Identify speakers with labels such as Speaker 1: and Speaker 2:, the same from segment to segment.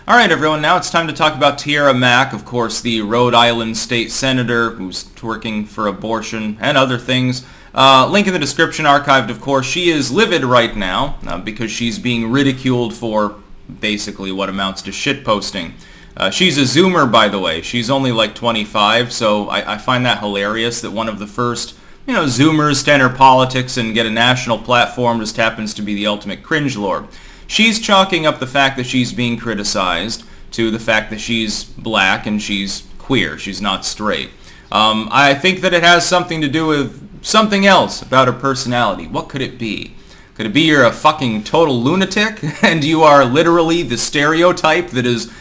Speaker 1: Alright everyone, now it's time to talk about Tiara Mack, of course the Rhode Island state senator who's twerking for abortion and other things. Link in the description, archived of course. She is livid right now because she's being ridiculed for basically what amounts to shitposting. She's a Zoomer, by the way. She's only like 25, so I find that hilarious that one of the first Zoomers to enter politics and get a national platform just happens to be the ultimate cringe lord. She's chalking up the fact that she's being criticized to the fact that she's black and she's queer. She's not straight. I think that it has something to do with something else about her personality. What could it be? Could it be you're a fucking total lunatic and you are literally the stereotype that is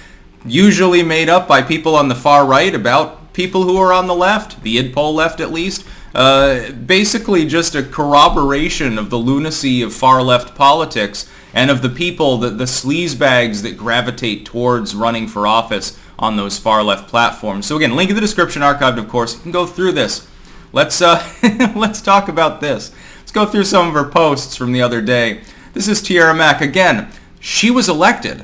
Speaker 1: usually made up by people on the far right about people who are on the left, the id pol left at least? Basically just a corroboration of the lunacy of far left politics and of the people, the sleazebags that gravitate towards running for office on those far left platforms. So again, link in the description, archived of course. You can go through this. Let's let's talk about this. Let's go through some of her posts from the other day. This is Tiara Mack. Again, she was elected.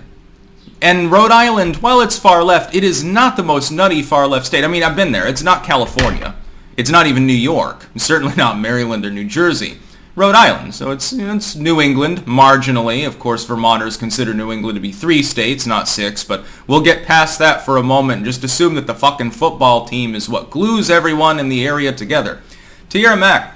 Speaker 1: And Rhode Island, while it's far left, it is not the most nutty far left state. I mean, I've been there. It's not California. It's not even New York. It's certainly not Maryland or New Jersey. Rhode Island, so it's New England, marginally. Of course, Vermonters consider New England to be 3 states, not 6, but we'll get past that for a moment and just assume that the fucking football team is what glues everyone in the area together. Tiara Mack,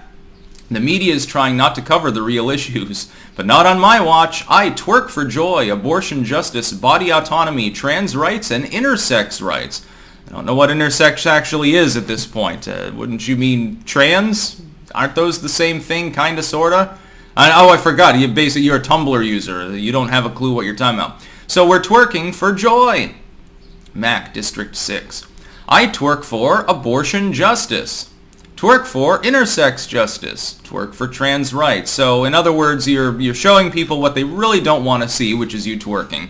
Speaker 1: the media is trying not to cover the real issues, but not on my watch. I twerk for joy, abortion justice, body autonomy, trans rights, and intersex rights. I don't know what intersex actually is at this point. Wouldn't you mean trans? Aren't those the same thing, kinda, sorta? I forgot. You're a Tumblr user. You don't have a clue what you're talking about. So we're twerking for joy. Mack, District 6. I twerk for abortion justice. Twerk for intersex justice. Twerk for trans rights. So in other words, you're showing people what they really don't want to see, which is you twerking.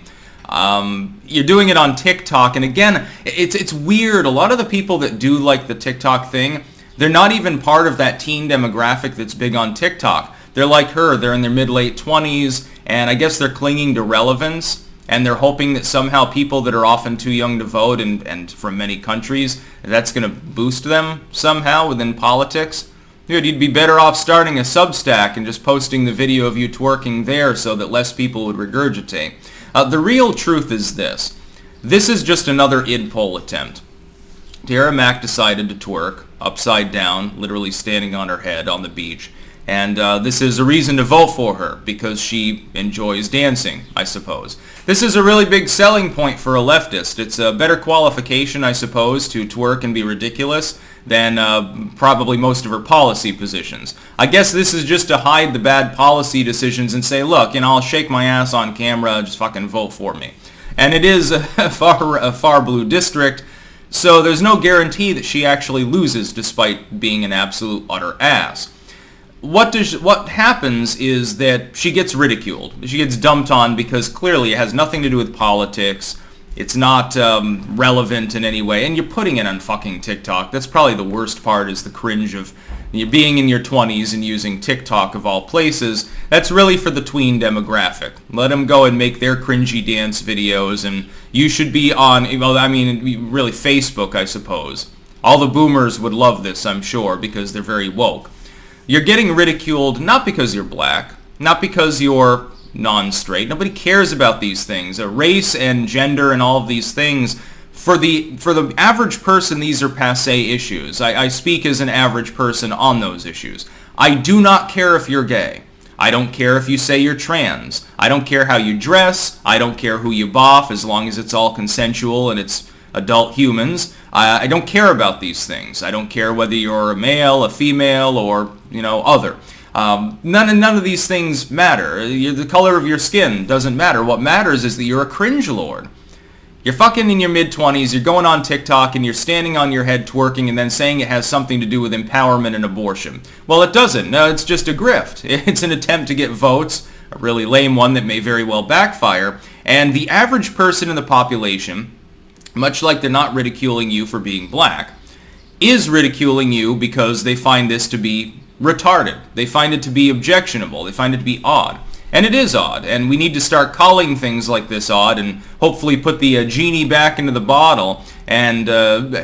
Speaker 1: You're doing it on TikTok, and again, it's weird. A lot of the people that do like the TikTok thing, they're not even part of that teen demographic that's big on TikTok. They're like her. They're in their mid-late 20s, and I guess they're clinging to relevance, and they're hoping that somehow people that are often too young to vote and from many countries, that's going to boost them somehow within politics. Dude, you'd be better off starting a Substack and just posting the video of you twerking there so that less people would regurgitate. The real truth is this. This is just another id pol attempt. Tiara Mack decided to twerk upside down, literally standing on her head on the beach. And this is a reason to vote for her, because she enjoys dancing, I suppose. This is a really big selling point for a leftist. It's a better qualification, I suppose, to twerk and be ridiculous than probably most of her policy positions. I guess this is just to hide the bad policy decisions and say, look, I'll shake my ass on camera, just fucking vote for me. And it is a far blue district, so there's no guarantee that she actually loses despite being an absolute utter ass. What happens is that she gets ridiculed. She gets dumped on because clearly it has nothing to do with politics. It's not relevant in any way. And you're putting it on fucking TikTok. That's probably the worst part, is the cringe of you being in your 20s and using TikTok of all places. That's really for the tween demographic. Let them go and make their cringy dance videos, and you should be on, really Facebook, I suppose. All the boomers would love this, I'm sure, because they're very woke. You're getting ridiculed not because you're black, not because you're non-straight. Nobody cares about these things. Race and gender and all of these things, for the average person, these are passé issues. I speak as an average person on those issues. I do not care if you're gay. I don't care if you say you're trans. I don't care how you dress. I don't care who you boff, as long as it's all consensual and it's adult humans. I don't care about these things. I don't care whether you're a male, a female, or other. None of these things matter. The color of your skin doesn't matter. What matters is that you're a cringe lord. You're fucking in your mid-20s, you're going on TikTok, and you're standing on your head twerking and then saying it has something to do with empowerment and abortion. Well, it doesn't. No, it's just a grift. It's an attempt to get votes, a really lame one that may very well backfire. And the average person in the population, much like they're not ridiculing you for being black, is ridiculing you because they find this to be retarded. They find it to be objectionable. They find it to be odd. And it is odd, and we need to start calling things like this odd and hopefully put the genie back into the bottle. And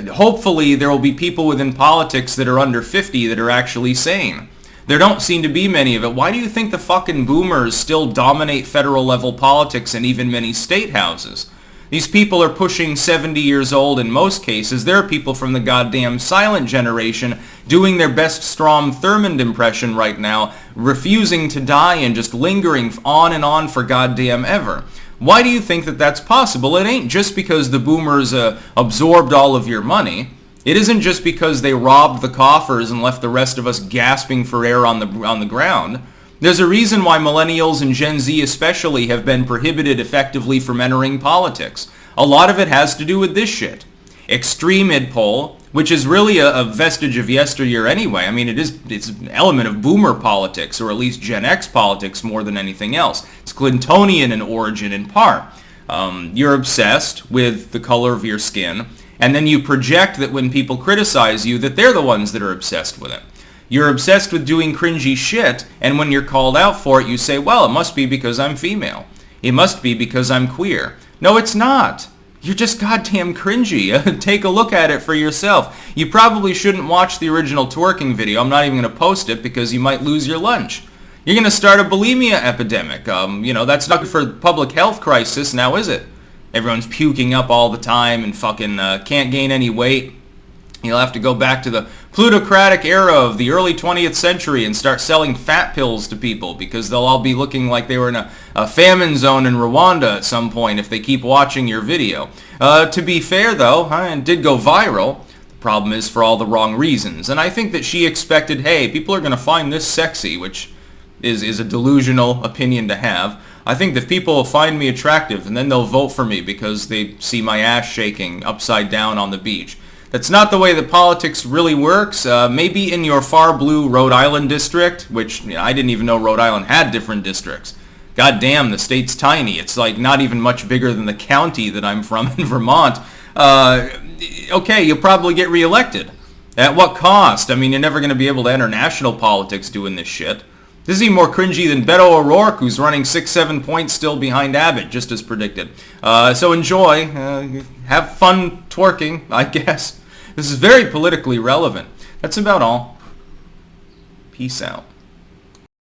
Speaker 1: hopefully there will be people within politics that are under 50 that are actually sane. There don't seem to be many of it. Why do you think the fucking boomers still dominate federal level politics and even many state houses? These people are pushing 70 years old in most cases. There are people from the goddamn silent generation doing their best Strom Thurmond impression right now, refusing to die and just lingering on and on for goddamn ever. Why do you think that that's possible? It ain't just because the boomers absorbed all of your money. It isn't just because they robbed the coffers and left the rest of us gasping for air on the ground. There's a reason why millennials and Gen Z especially have been prohibited effectively from entering politics. A lot of it has to do with this shit. Extreme idpol, which is really a vestige of yesteryear anyway. I mean, it's an element of boomer politics, or at least Gen X politics more than anything else. It's Clintonian in origin in part. You're obsessed with the color of your skin, and then you project that when people criticize you that they're the ones that are obsessed with it. You're obsessed with doing cringy shit, and when you're called out for it, you say, well, it must be because I'm female. It must be because I'm queer. No, it's not. You're just goddamn cringy. Take a look at it for yourself. You probably shouldn't watch the original twerking video. I'm not even going to post it because you might lose your lunch. You're going to start a bulimia epidemic. That's not good for the public health crisis now, is it? Everyone's puking up all the time and fucking can't gain any weight. You'll have to go back to the plutocratic era of the early 20th century and start selling fat pills to people because they'll all be looking like they were in a famine zone in Rwanda at some point if they keep watching your video. To be fair, though, it did go viral. The problem is for all the wrong reasons. And I think that she expected, hey, people are going to find this sexy, which is a delusional opinion to have. I think that people will find me attractive and then they'll vote for me because they see my ass shaking upside down on the beach. That's not the way that politics really works. Maybe in your far blue Rhode Island district, which I didn't even know Rhode Island had different districts. God damn, the state's tiny. It's like not even much bigger than the county that I'm from in Vermont. Okay, you'll probably get reelected. At what cost? I mean, you're never going to be able to enter national politics doing this shit. This is even more cringy than Beto O'Rourke, who's running 6-7 points still behind Abbott, just as predicted. So enjoy. Have fun twerking, I guess. This is very politically relevant. That's about all. Peace out.